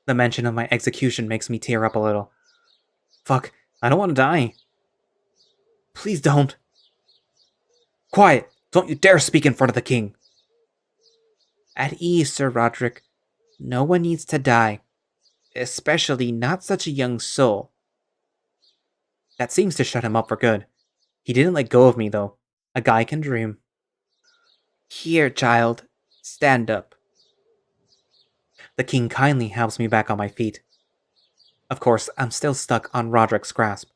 The mention of my execution makes me tear up a little. Fuck, I don't want to die. Please don't. Quiet! Don't you dare speak in front of the king! At ease, Sir Roderick. No one needs to die. Especially not such a young soul. That seems to shut him up for good. He didn't let go of me, though. A guy can dream. Here, child. Stand up. The king kindly helps me back on my feet. Of course, I'm still stuck on Roderick's grasp,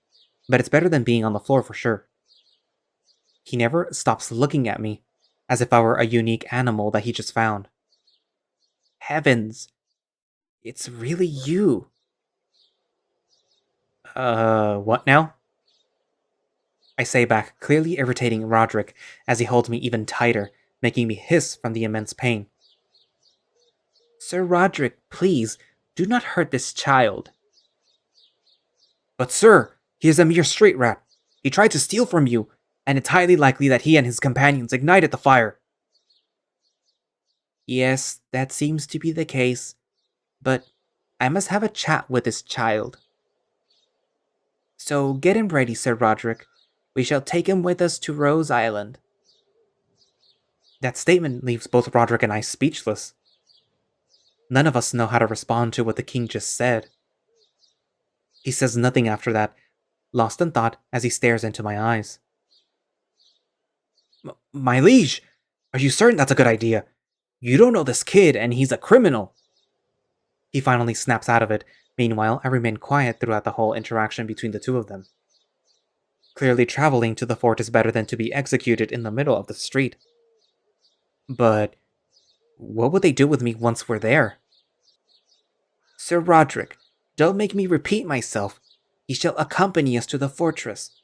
but it's better than being on the floor for sure. He never stops looking at me, as if I were a unique animal that he just found. Heavens! It's really you! What now? I say back, clearly irritating Roderick as he holds me even tighter, making me hiss from the immense pain. Sir Roderick, please, do not hurt this child. But sir, he is a mere street rat. He tried to steal from you, and it's highly likely that he and his companions ignited the fire. Yes, that seems to be the case, but I must have a chat with this child. So get him ready, Sir Roderick. We shall take him with us to Rose Island. That statement leaves both Roderick and I speechless. None of us know how to respond to what the king just said. He says nothing after that, lost in thought as he stares into my eyes. My liege, are you certain that's a good idea? You don't know this kid, and he's a criminal. He finally snaps out of it. Meanwhile, I remain quiet throughout the whole interaction between the two of them. Clearly, traveling to the fort is better than to be executed in the middle of the street. But what would they do with me once we're there? Sir Roderick, don't make me repeat myself. He shall accompany us to the fortress.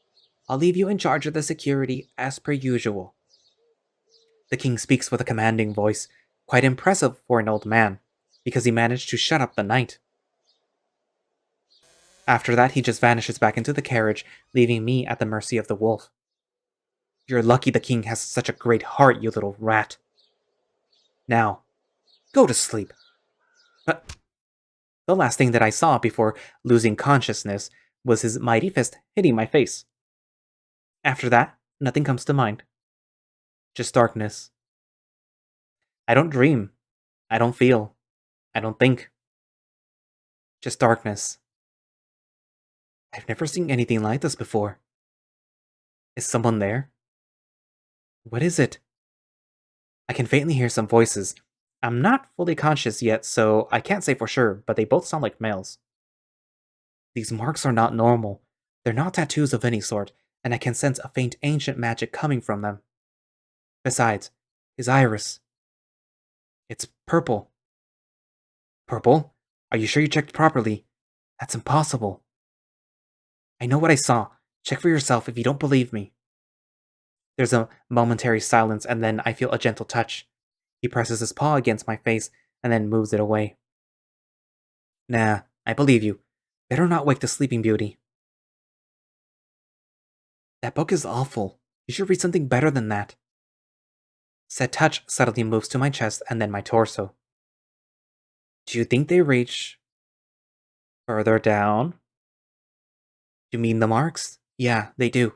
I'll leave you in charge of the security as per usual. The king speaks with a commanding voice, quite impressive for an old man, because he managed to shut up the knight. After that, he just vanishes back into the carriage, leaving me at the mercy of the wolf. You're lucky the king has such a great heart, you little rat. Now, go to sleep. But the last thing that I saw before losing consciousness was his mighty fist hitting my face. After that, nothing comes to mind. Just darkness. I don't dream. I don't feel. I don't think. Just darkness. I've never seen anything like this before. Is someone there? What is it? I can faintly hear some voices. I'm not fully conscious yet, so I can't say for sure, but they both sound like males. These marks are not normal. They're not tattoos of any sort, and I can sense a faint ancient magic coming from them. Besides, his iris. It's purple. Purple? Are you sure you checked properly? That's impossible. I know what I saw. Check for yourself if you don't believe me. There's a momentary silence, and then I feel a gentle touch. He presses his paw against my face, and then moves it away. Nah, I believe you. Better not wake the Sleeping Beauty. That book is awful. You should read something better than that. Said touch suddenly moves to my chest and then my torso. Do you think they reach further down? You mean the marks? Yeah, they do.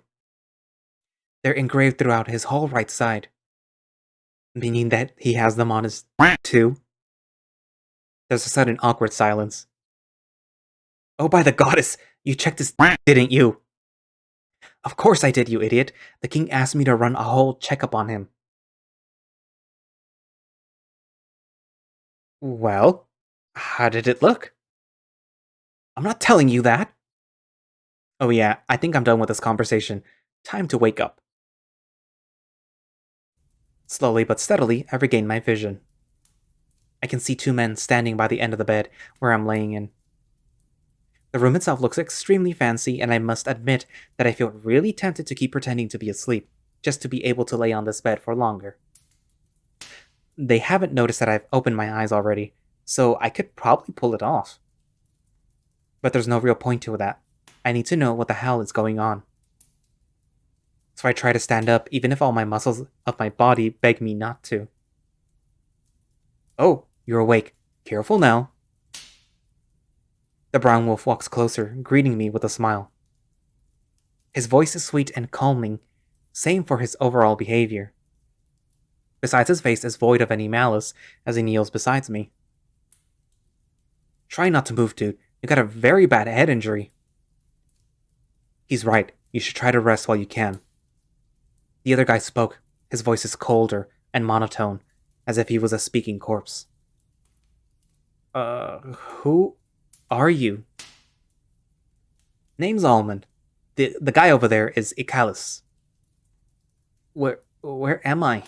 They're engraved throughout his whole right side. Meaning that he has them on his too? There's a sudden awkward silence. Oh, by the goddess! You checked his didn't you? Of course I did, you idiot. The king asked me to run a whole checkup on him. Well, how did it look? I'm not telling you that. Oh yeah, I think I'm done with this conversation. Time to wake up. Slowly but steadily, I regain my vision. I can see two men standing by the end of the bed where I'm laying in. The room itself looks extremely fancy, and I must admit that I feel really tempted to keep pretending to be asleep, just to be able to lay on this bed for longer. They haven't noticed that I've opened my eyes already, so I could probably pull it off. But there's no real point to that. I need to know what the hell is going on. So I try to stand up, even if all my muscles of my body beg me not to. Oh, you're awake. Careful now. The brown wolf walks closer, greeting me with a smile. His voice is sweet and calming, same for his overall behavior. Besides, his face is void of any malice as he kneels beside me. Try not to move, dude. You got a very bad head injury. He's right. You should try to rest while you can. The other guy spoke. His voice is colder and monotone, as if he was a speaking corpse. Who are you? Name's Almond. The guy over there is Icalis. Where am I?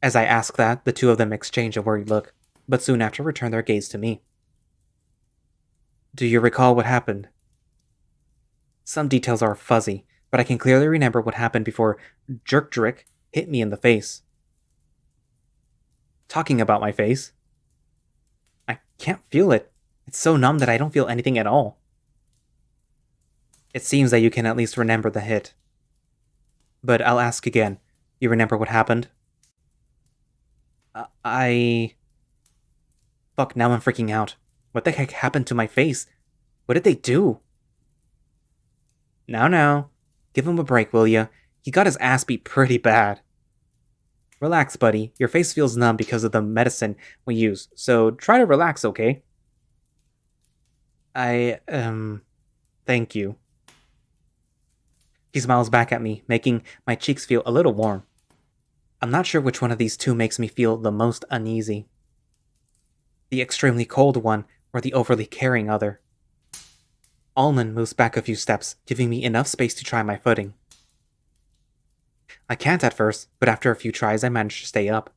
As I ask that, the two of them exchange a worried look, but soon after return their gaze to me. Do you recall what happened? Some details are fuzzy, but I can clearly remember what happened before Jerkdrick hit me in the face. Talking about my face? I can't feel it. It's so numb that I don't feel anything at all. It seems that you can at least remember the hit. But I'll ask again. You remember what happened? Fuck, now I'm freaking out. What the heck happened to my face? What did they do? Now. Give him a break, will ya? He got his ass beat pretty bad. Relax, buddy. Your face feels numb because of the medicine we use, so try to relax, okay? Thank you. He smiles back at me, making my cheeks feel a little warm. I'm not sure which one of these two makes me feel the most uneasy. The extremely cold one, or the overly caring other. Almond moves back a few steps, giving me enough space to try my footing. I can't at first, but after a few tries I manage to stay up.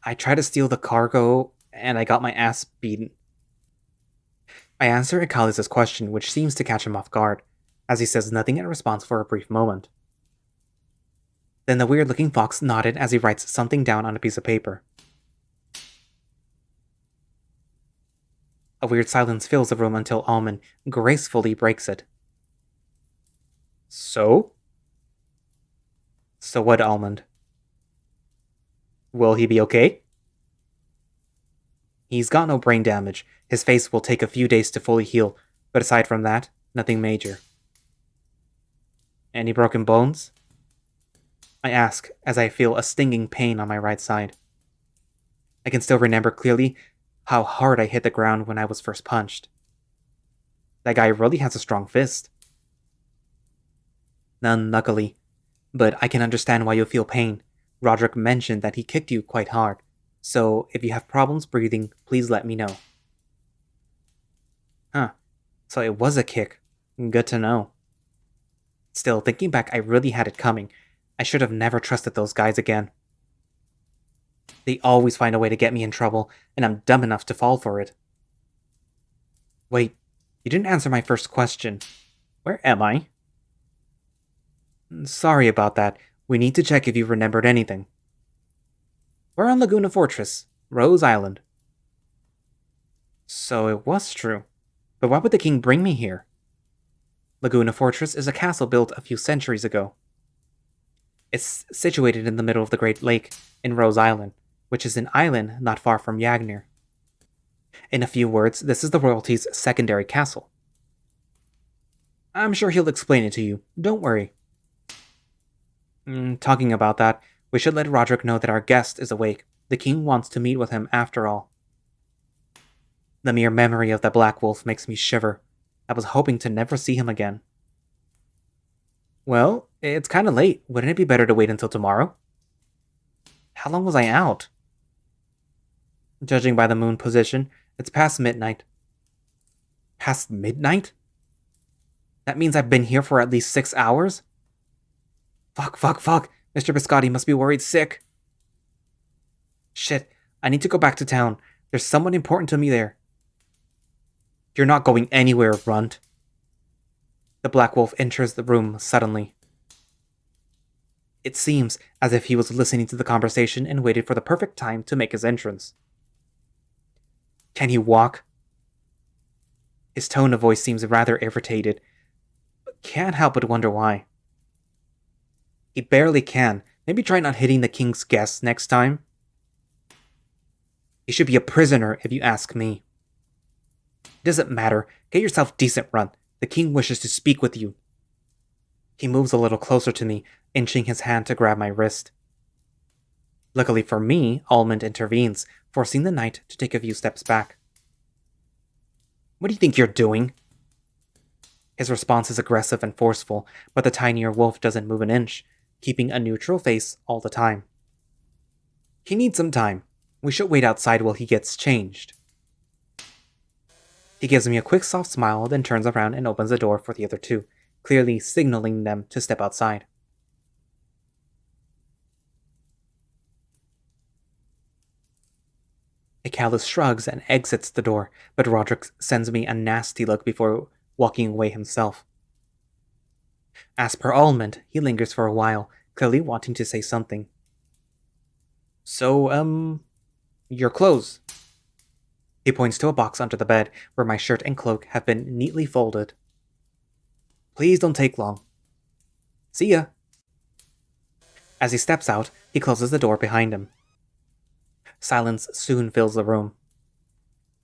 I try to steal the cargo, and I got my ass beaten. I answer Icalis' question, which seems to catch him off guard, as he says nothing in response for a brief moment. Then the weird-looking fox nodded as he writes something down on a piece of paper. A weird silence fills the room until Almond gracefully breaks it. So? So what, Almond? Will he be okay? He's got no brain damage. His face will take a few days to fully heal, but aside from that, nothing major. Any broken bones? I ask, as I feel a stinging pain on my right side. I can still remember clearly how hard I hit the ground when I was first punched. That guy really has a strong fist. None, luckily, but I can understand why you feel pain. Roderick mentioned that he kicked you quite hard, so if you have problems breathing, please let me know. Huh, so it was a kick. Good to know. Still, thinking back, I really had it coming. I should have never trusted those guys again. They always find a way to get me in trouble, and I'm dumb enough to fall for it. Wait, you didn't answer my first question. Where am I? Sorry about that. We need to check if you remembered anything. We're on Laguna Fortress, Rose Island. So it was true. But why would the king bring me here? Laguna Fortress is a castle built a few centuries ago. It's situated in the middle of the Great Lake, in Rose Island, which is an island not far from Yagnir. In a few words, this is the royalty's secondary castle. I'm sure he'll explain it to you, don't worry. Talking about that, we should let Roderick know that our guest is awake. The king wants to meet with him after all. The mere memory of the Bearwulff makes me shiver. I was hoping to never see him again. Well, it's kinda late. Wouldn't it be better to wait until tomorrow? How long was I out? Judging by the moon position, it's past midnight. Past midnight? That means I've been here for at least 6 hours? Fuck. Mr. Biscotti must be worried sick. Shit, I need to go back to town. There's someone important to me there. You're not going anywhere, Runt. The Bearwulff enters the room suddenly. It seems as if he was listening to the conversation and waited for the perfect time to make his entrance. Can he walk? His tone of voice seems rather irritated, but can't help but wonder why. He barely can. Maybe try not hitting the king's guests next time. He should be a prisoner, if you ask me. Doesn't matter. Get yourself decent, Runt. The king wishes to speak with you. He moves a little closer to me, inching his hand to grab my wrist. Luckily for me, Almond intervenes, forcing the knight to take a few steps back. What do you think you're doing? His response is aggressive and forceful, but the tinier wolf doesn't move an inch, keeping a neutral face all the time. He needs some time. We should wait outside while he gets changed. He gives me a quick soft smile, then turns around and opens the door for the other two, clearly signaling them to step outside. Icalus shrugs and exits the door, but Roderick sends me a nasty look before walking away himself. As per Almond, he lingers for a while, clearly wanting to say something. So, your clothes. He points to a box under the bed, where my shirt and cloak have been neatly folded. Please don't take long. See ya. As he steps out, he closes the door behind him. Silence soon fills the room.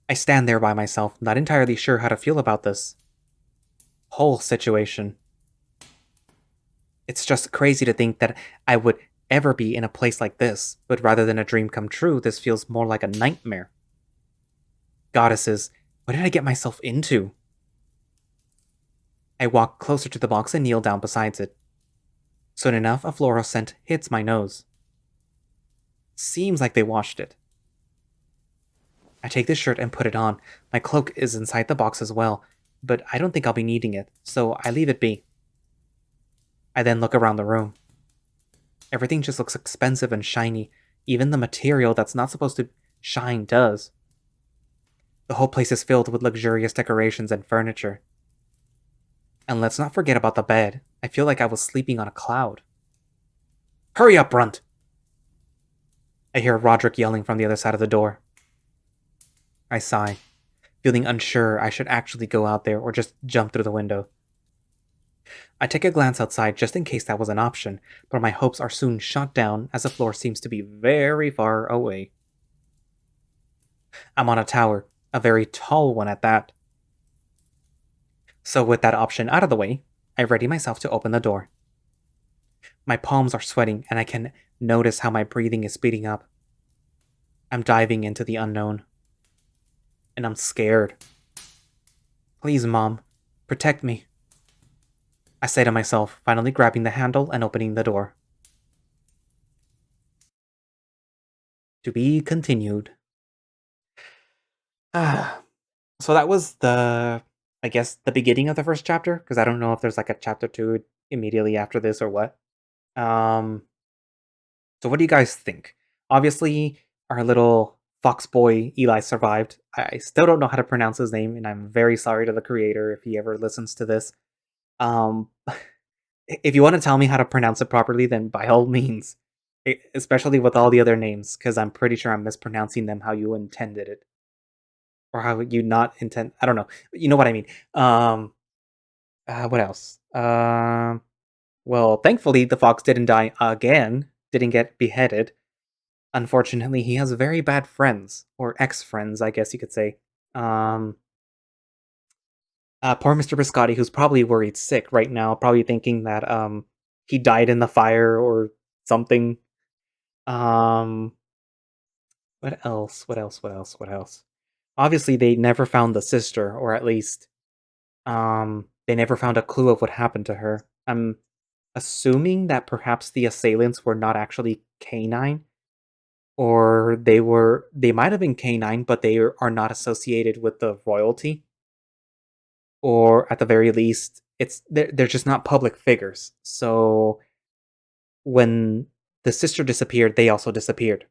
I stand there by myself, not entirely sure how to feel about this whole situation. It's just crazy to think that I would ever be in a place like this, but rather than a dream come true, this feels more like a nightmare. Goddesses, what did I get myself into? I walk closer to the box and kneel down beside it. Soon enough, a floral scent hits my nose. Seems like they washed it. I take the shirt and put it on. My cloak is inside the box as well, but I don't think I'll be needing it, so I leave it be. I then look around the room. Everything just looks expensive and shiny. Even the material that's not supposed to shine does. The whole place is filled with luxurious decorations and furniture. And let's not forget about the bed. I feel like I was sleeping on a cloud. Hurry up, Runt! I hear Roderick yelling from the other side of the door. I sigh, feeling unsure I should actually go out there or just jump through the window. I take a glance outside just in case that was an option, but my hopes are soon shot down as the floor seems to be very far away. I'm on a tower, a very tall one at that. So with that option out of the way, I ready myself to open the door. My palms are sweating and I can notice how my breathing is speeding up. I'm diving into the unknown. And I'm scared. Please, Mom, protect me. I say to myself, finally grabbing the handle and opening the door. To be continued. So that was the beginning of the first chapter, because I don't know if there's like a chapter 2 immediately after this or what. So what do you guys think? Obviously, our little fox boy Eli survived. I still don't know how to pronounce his name, and I'm very sorry to the creator if he ever listens to this. If you want to tell me how to pronounce it properly, then by all means. Especially with all the other names, because I'm pretty sure I'm mispronouncing them how you intended it. Or how you not intend... I don't know. You know what I mean. What else? Well, thankfully, the fox didn't die again. Didn't get beheaded. Unfortunately, he has very bad friends. Or ex-friends, I guess you could say. Poor Mr. Biscotti, who's probably worried sick right now. Probably thinking that, he died in the fire or something. What else? Obviously, they never found the sister, or at least, they never found a clue of what happened to her. I'm assuming that perhaps the assailants were not actually canine, or they might have been canine, but they are not associated with the royalty, or at the very least, they're just not public figures. So when the sister disappeared, they also disappeared.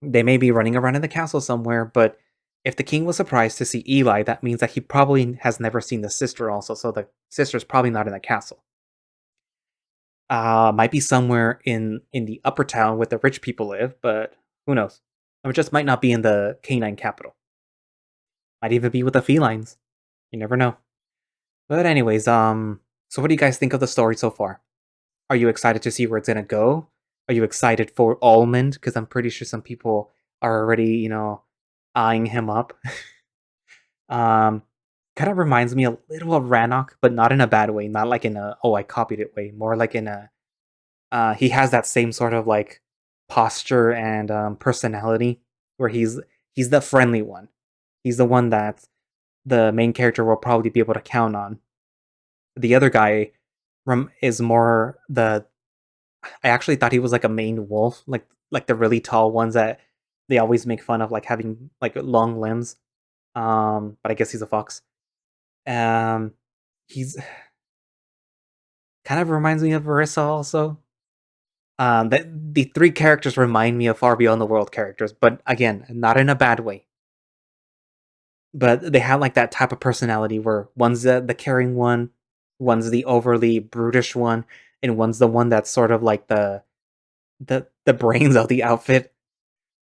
They may be running around in the castle somewhere, but if the king was surprised to see Ehlly, that means that he probably has never seen the sister also, so the sister's probably not in the castle. Might be somewhere in the upper town where the rich people live, but who knows? Or just might not be in the canine capital. Might even be with the felines. You never know. But anyways, so what do you guys think of the story so far? Are you excited to see where it's gonna go? Are you excited for Almond? Because I'm pretty sure some people are already, eyeing him up. um, Kind of reminds me a little of Rannoch, but not in a bad way. Not like in a I copied it way. More like in a he has that same sort of like posture and personality where he's the friendly one. He's the one that the main character will probably be able to count on. The other guy is more the I actually thought he was like a Maned wolf, like the really tall ones that they always make fun of, like having like long limbs. But I guess he's a fox. Um, he's kind of reminds me of Marissa also. That the three characters remind me of Far Beyond the World characters, but again, not in a bad way. But they have like that type of personality where one's the caring one, one's the overly brutish one, and one's the one that's sort of like the brains of the outfit.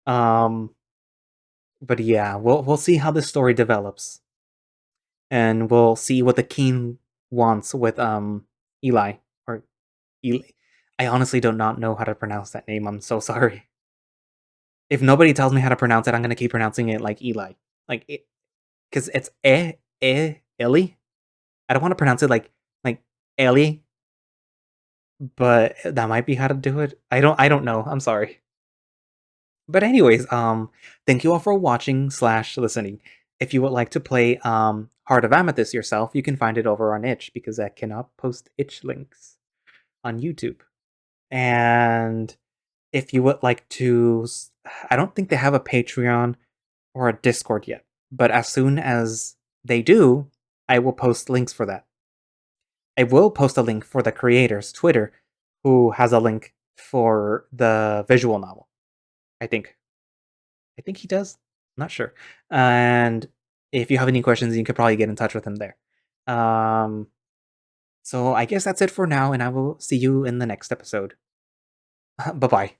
Um, but yeah, we'll see how this story develops, and we'll see what the king wants with Ehlly or Ehlly. I honestly do not know how to pronounce that name. I'm so sorry. If nobody tells me how to pronounce it, I'm gonna keep pronouncing it like Ehlly, like it, because it's Ellie. I don't want to pronounce it like Ellie, but that might be how to do it. I don't know. I'm sorry. But anyways, thank you all for watching slash listening. If you would like to play Heart of Amethyst yourself, you can find it over on itch because I cannot post itch links on YouTube. And if you would like to, I don't think they have a Patreon or a Discord yet, but as soon as they do, I will post links for that. I will post a link for the creator's Twitter, who has a link for the visual novel. I think. I think he does. I'm not sure. And if you have any questions, you could probably get in touch with him there. Um, so I guess that's it for now, and I will see you in the next episode. Bye bye.